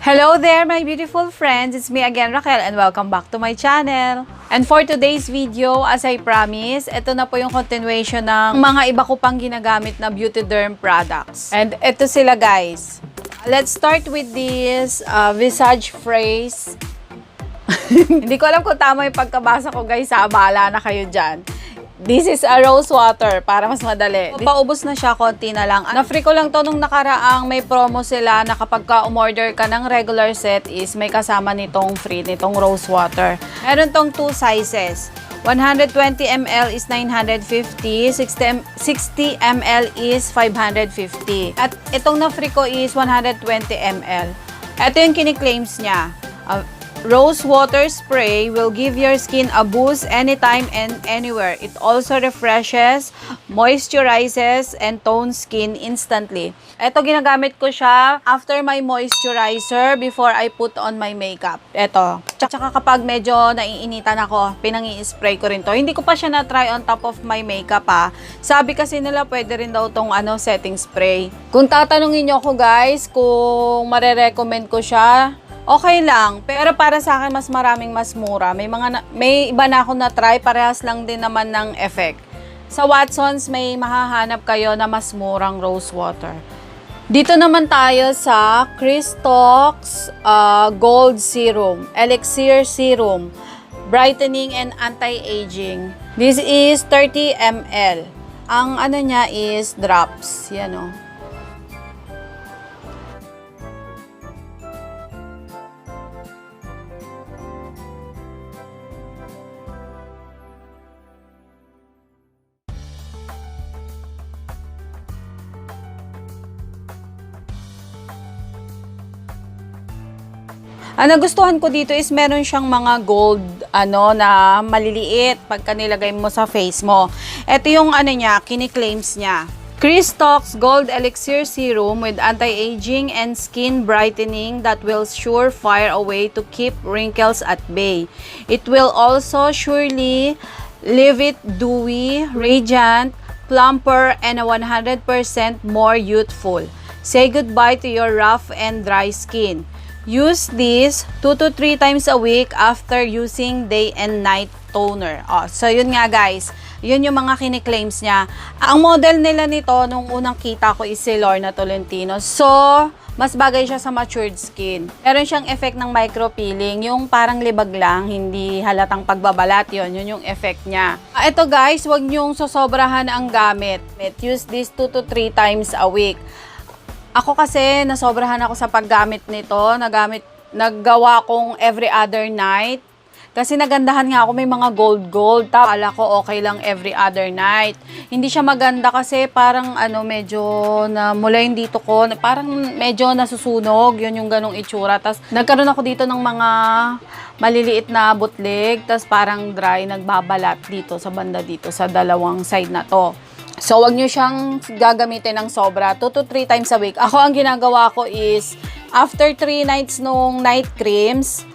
Hello there, my beautiful friends! It's me again, Raquel, and welcome back to my channel. And for today's video, as I promised, ito na po yung continuation ng mga iba ko pang ginagamit na Beautederm products. And ito sila, guys. Let's start with this visage phrase. Hindi ko alam kung tama yung pagkabasa ko, guys. Bahala na kayo dyan. This is a rose water para mas madali. Paubos na siya, konti na lang. Na-free ko lang to nung nakaraang may promo sila na kapag ka-umorder ka ng regular set is may kasama nitong free, nitong rose water. Meron tong 2 sizes. 120 ml is 950, 60 ml is 550. At itong na-free ko is 120 ml. Ito yung kini-claims niya. Rose water spray will give your skin a boost anytime and anywhere. It also refreshes, moisturizes, and tones skin instantly. Ito, ginagamit ko siya after my moisturizer before I put on my makeup. Ito. Tsaka kapag medyo naiinitan ako, pinangi-spray ko rin to. Hindi ko pa siya na-try on top of my makeup ha. Sabi kasi nila pwede rin daw tong setting spray. Kung tatanungin nyo ako guys, kung marerecommend ko siya, okay lang, pero para sa akin mas mura. May iba na ako na try, parehas lang din naman ng effect. Sa Watsons may mahahanap kayo na mas murang rose water. Dito naman tayo sa Cristaux Gold Serum, ELIXIR Serum, Brightening and Anti-Aging. This is 30 ml. Ang ano niya is drops, yan o. Ang nagustuhan ko dito is meron siyang mga gold na maliliit pagka nilagay mo sa face mo. Ito yung niya, kini-claims niya. Cristaux Gold Elixir Serum with anti-aging and skin brightening that will surefire a way to keep wrinkles at bay. It will also surely leave it dewy, radiant, plumper, and 100% more youthful. Say goodbye to your rough and dry skin. Use this 2 to 3 times a week after using day and night toner. So yun nga guys, yun yung mga kini-claims niya. Ang model nila nito nung unang kita ko is si Lorna Tolentino. So, mas bagay siya sa matured skin. Meron siyang effect ng micro-peeling, yung parang libag lang, hindi halatang pagbabalat, yun yung effect niya. Ito guys, wag niyong sosobrahan ang gamit. Use this 2 to 3 times a week. Ako kasi, nasobrahan ako sa paggamit nito. Naggawa kong every other night. Kasi nagandahan nga ako, may mga gold. Akala ko okay lang every other night. Hindi siya maganda kasi parang medyo mula yung dito ko, parang medyo nasusunog. Yun yung ganong itsura. Tapos nagkaroon ako dito ng mga maliliit na butlig. Tapos parang dry, nagbabalat dito sa banda dito, sa dalawang side na to. So, wag nyo siyang gagamitin ng sobra. 2 to 3 times a week. Ako, ang ginagawa ko is, after 3 nights nung night creams,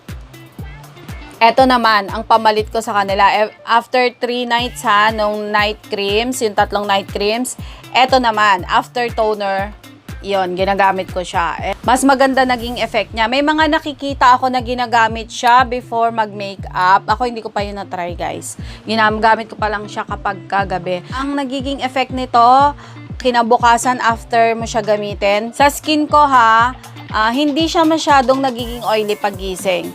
eto naman, ang pamalit ko sa kanila. After 3 nights nung night creams, yung 3 night creams, eto naman, after toner, yon ginagamit ko siya. Mas maganda naging effect niya. May mga nakikita ako na ginagamit siya before mag-makeup. Ako hindi ko pa yun na-try guys. Ginagamit ko pa lang siya kapag kagabi. Ang nagiging effect nito, kinabukasan after mo siya gamitin. Sa skin ko hindi siya masyadong nagiging oily pagising.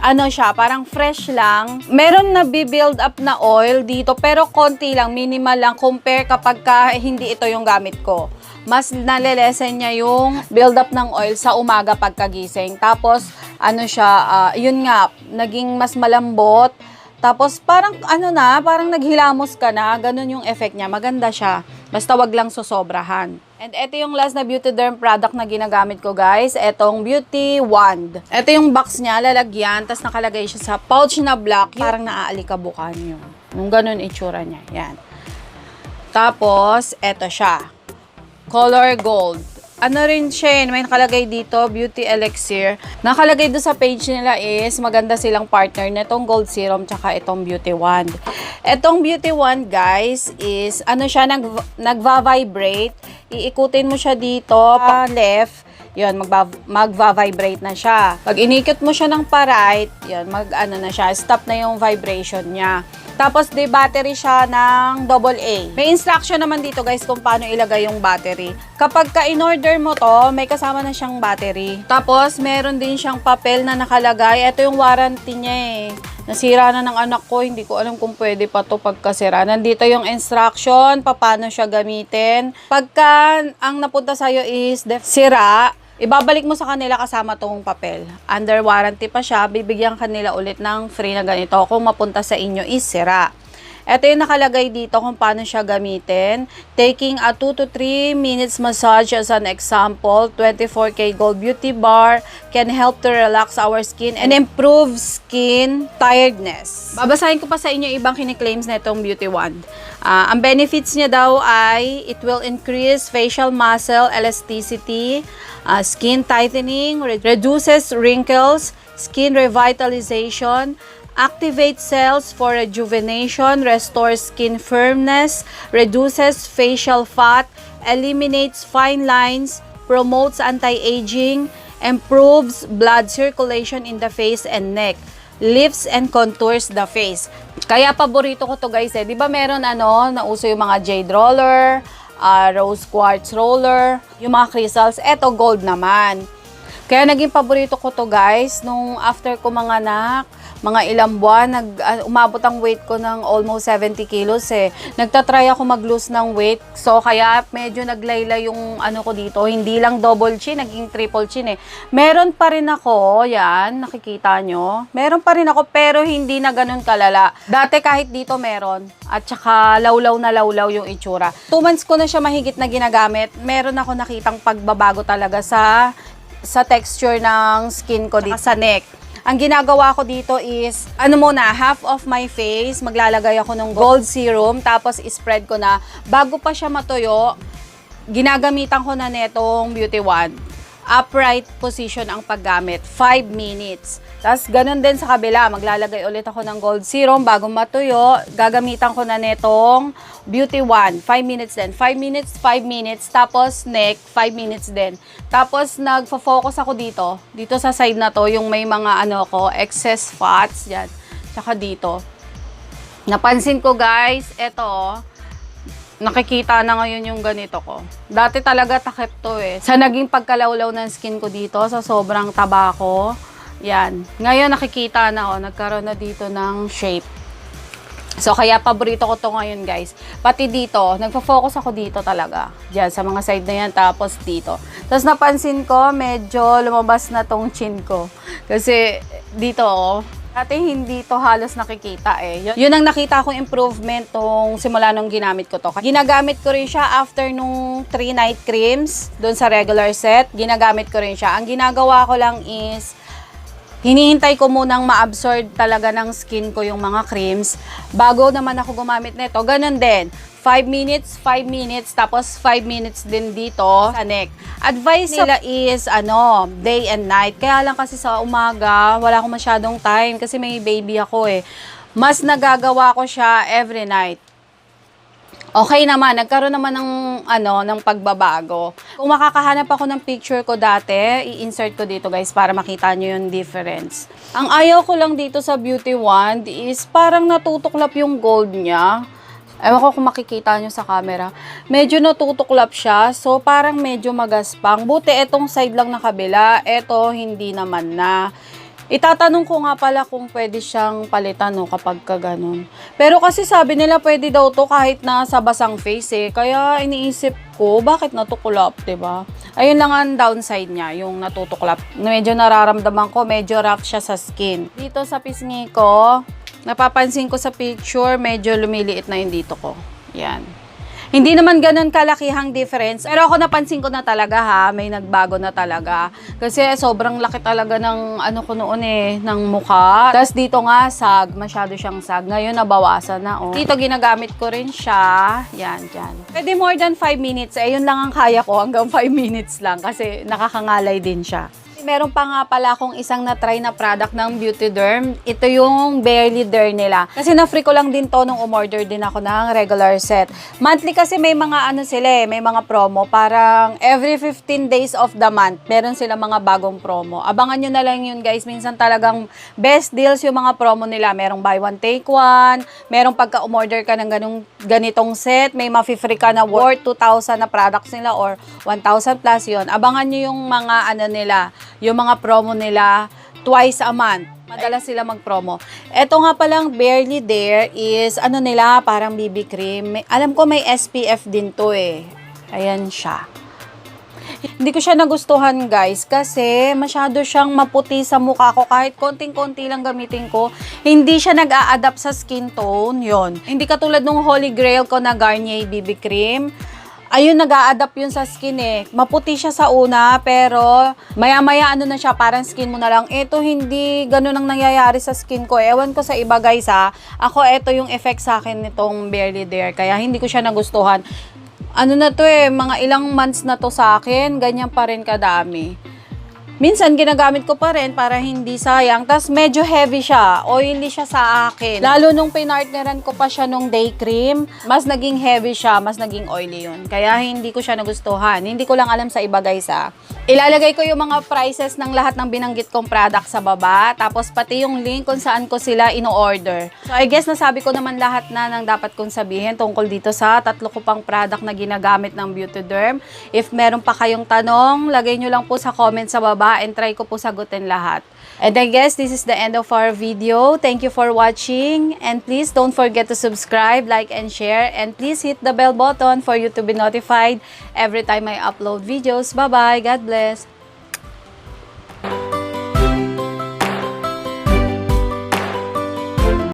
Siya, parang fresh lang. Meron na build up na oil dito, pero konti lang, minimal lang, compare kapag hindi ito yung gamit ko. Mas nalilesen niya yung build up ng oil sa umaga pagkagising. Tapos, yun nga, naging mas malambot. Tapos, parang, parang naghilamos ka na. Ganun yung effect niya. Maganda siya. Basta wag lang sosobrahan. And ito yung last na Beautederm product na ginagamit ko, guys. Etong Beauty Wand. Ito yung box niya, lalagyan. Tapos nakalagay siya sa pouch na black. Parang naaalikabukan yun. Nung ganun itsura niya. Yan. Tapos, eto siya. Color Gold. Rin siya, may nakalagay dito, Beauty Elixir. Nakalagay doon sa page nila is maganda silang partner na itong Gold Serum tsaka itong Beauty Wand. Itong Beauty Wand, guys, is siya, nagva-vibrate. Iikutin mo siya dito, left. yun, magva-vibrate na siya. Pag inikot mo siya ng pa-right, yun, mag-ano na siya, stop na yung vibration niya. Tapos, di battery siya ng AA. May instruction naman dito guys kung paano ilagay yung battery. Kapag ka-in-order mo to, may kasama na siyang battery. Tapos, meron din siyang papel na nakalagay. Ito yung warranty niya eh. Nasira na ng anak ko, hindi ko alam kung pwede pa to pagkasira. Nandito yung instruction, paano siya gamitin. Pagka ang napunta sa'yo is sira, ibabalik mo sa kanila kasama tong papel. Under warranty pa siya, bibigyan kanila ulit ng free na ganito kung mapunta sa inyo is sira. Ito yung nakalagay dito kung paano siya gamitin. Taking a 2 to 3 minutes massage as an example, 24K Gold Beauty Bar can help to relax our skin and improve skin tiredness. Babasahin ko pa sa inyo ibang kiniklaims na itong Beauty Wand. Ang benefits niya daw ay it will increase facial muscle elasticity, skin tightening, reduces wrinkles, skin revitalization, activates cells for rejuvenation, restores skin firmness, reduces facial fat, eliminates fine lines, promotes anti-aging, improves blood circulation in the face and neck, lifts and contours the face. Kaya paborito ko to guys eh. Di ba meron nauso yung mga jade roller, rose quartz roller, yung mga crystals. Eto gold naman. Kaya naging paborito ko to guys nung after ko manganak, mga ilang buwan, umabot ang weight ko ng almost 70 kilos eh. Nagtatry ako mag-lose ng weight. So, kaya medyo naglaylay yung ko dito. Hindi lang double chin, naging triple chin eh. Meron pa rin ako, yan, nakikita nyo. Meron pa rin ako, pero hindi na ganun kalala. Dati kahit dito meron. At saka lawlaw na lawlaw yung itsura. 2 months ko na siya mahigit na ginagamit. Meron ako nakitang pagbabago talaga sa texture ng skin ko dito sa neck. Ang ginagawa ko dito is, half of my face, maglalagay ako ng gold serum, tapos spread ko na. Bago pa siya matuyo, ginagamitan ko na netong Beauty Wand. Upright position ang paggamit, 5 minutes. Tapos ganun din sa kabila, maglalagay ulit ako ng gold serum bago matuyo. Gagamitan ko na netong Beauty Wand, 5 minutes din. 5 minutes, 5 minutes. Tapos neck, 5 minutes din. Tapos nagfo-focus ako dito. Dito sa side na to, yung may mga excess fats. Yan. Tsaka dito. Napansin ko guys, eto, nakikita na ngayon yung ganito ko. Dati talaga takip to eh. Sa naging pagkalawlaw ng skin ko dito, sa sobrang taba ko. Yan. Ngayon nakikita na nagkaroon na dito ng shape. So, kaya paborito ko to ngayon guys. Pati dito, nagpo-focus ako dito talaga. Diyan, sa mga side na yan, tapos dito. Tapos napansin ko, medyo lumabas na tong chin ko. Kasi dito, dati hindi to halos nakikita eh. Yun ang nakita kong improvement tong simula nung ginamit ko to. Ginagamit ko rin siya after nung 3 night creams doon sa regular set. Ginagamit ko rin siya. Ang ginagawa ko lang is hinihintay ko munang ma-absorb talaga ng skin ko yung mga creams bago naman ako gumamit nito. Ganun din. 5 minutes, 5 minutes, tapos 5 minutes din dito sa neck. Advice nila is, day and night. Kaya lang kasi sa umaga, wala akong masyadong time kasi may baby ako eh. Mas nagagawa ko siya every night. Okay naman, nagkaroon naman ng pagbabago. Kung makakahanap ako ng picture ko dati, i-insert ko dito guys para makita nyo yung difference. Ang ayaw ko lang dito sa Beauty Wand is parang natutuklap yung gold niya. Ewan ko kung makikita nyo sa camera. Medyo natutuklap siya, so parang medyo magaspang. Buti etong side lang na kabila, eto hindi naman na. Itatanong ko nga pala kung pwede siyang palitan kapag ka ganun. Pero kasi sabi nila pwede daw to kahit nasa basang face eh. Kaya iniisip ko, bakit natuklap, diba? Ayun lang ang downside niya, yung natutuklap. Medyo nararamdaman ko, medyo rough siya sa skin. Dito sa pisngi ko, napapansin ko sa picture, medyo lumiliit na yung dito ko. Yan. Hindi naman ganun kalakihang difference. Pero ako napansin ko na talaga may nagbago na talaga. Kasi sobrang laki talaga ng ko noon ng mukha. Tapos dito nga sag, masyado siyang sag. Ngayon nabawasan na Dito ginagamit ko rin siya. Yan, dyan. Pwede more than 5 minutes. Yun lang ang kaya ko, hanggang 5 minutes lang. Kasi nakakangalay din siya. meron pa nga pala akong isang na-try na product ng Beautederm. Ito yung Barely There nila. Kasi na-free ko lang din to nung umorder din ako ng regular set. Monthly kasi may mga ano sila may mga promo. Parang every 15 days of the month, meron sila mga bagong promo. Abangan nyo na lang yun guys. Minsan talagang best deals yung mga promo nila. Merong buy one, take one. Merong pagka-umorder ka ng ganitong set, may ma-free ka na worth 2,000 na products nila or 1,000 plus yun. Abangan nyo yung mga ano nila, yung mga promo nila twice a month. Madalas sila mag-promo. Ito nga palang Barely There is ano nila, parang BB cream. Alam ko may SPF din to Ayan siya. Hindi ko siya nagustuhan guys kasi masyado siyang maputi sa mukha ko kahit konting-konti lang gamitin ko. Hindi siya nag-a-adapt sa skin tone, yon. Hindi katulad nung Holy Grail ko na Garnier BB cream. Ayun, nag-a-adapt yun sa skin Maputi siya sa una, pero maya-maya ano na siya, parang skin mo na lang. Ito, hindi ganun ang nangyayari sa skin ko. Ewan ko sa iba guys Ako, ito yung effect sa akin nitong Barely There. Kaya hindi ko siya nagustuhan. Ano na to mga ilang months na to sa akin, ganyan pa rin kadami. Minsan, ginagamit ko pa rin para hindi sayang. Tapos, medyo heavy siya. Oily siya sa akin. Lalo nung pinartneran ko pa siya nung day cream, mas naging heavy siya, mas naging oily yun. Kaya, hindi ko siya nagustuhan. Hindi ko lang alam sa iba, guys, Ilalagay ko yung mga prices ng lahat ng binanggit kong product sa baba. Tapos, pati yung link kung saan ko sila ino-order. So, I guess, nasabi ko naman lahat na ng dapat kong sabihin tungkol dito sa 3 ko pang product na ginagamit ng Beautederm. If meron pa kayong tanong, lagay nyo lang po sa comment sa baba and try ko po sagutin lahat. And I guess this is the end of our video. Thank you for watching. And please don't forget to subscribe, like, and share. And please hit the bell button for you to be notified every time I upload videos. Bye-bye. God bless.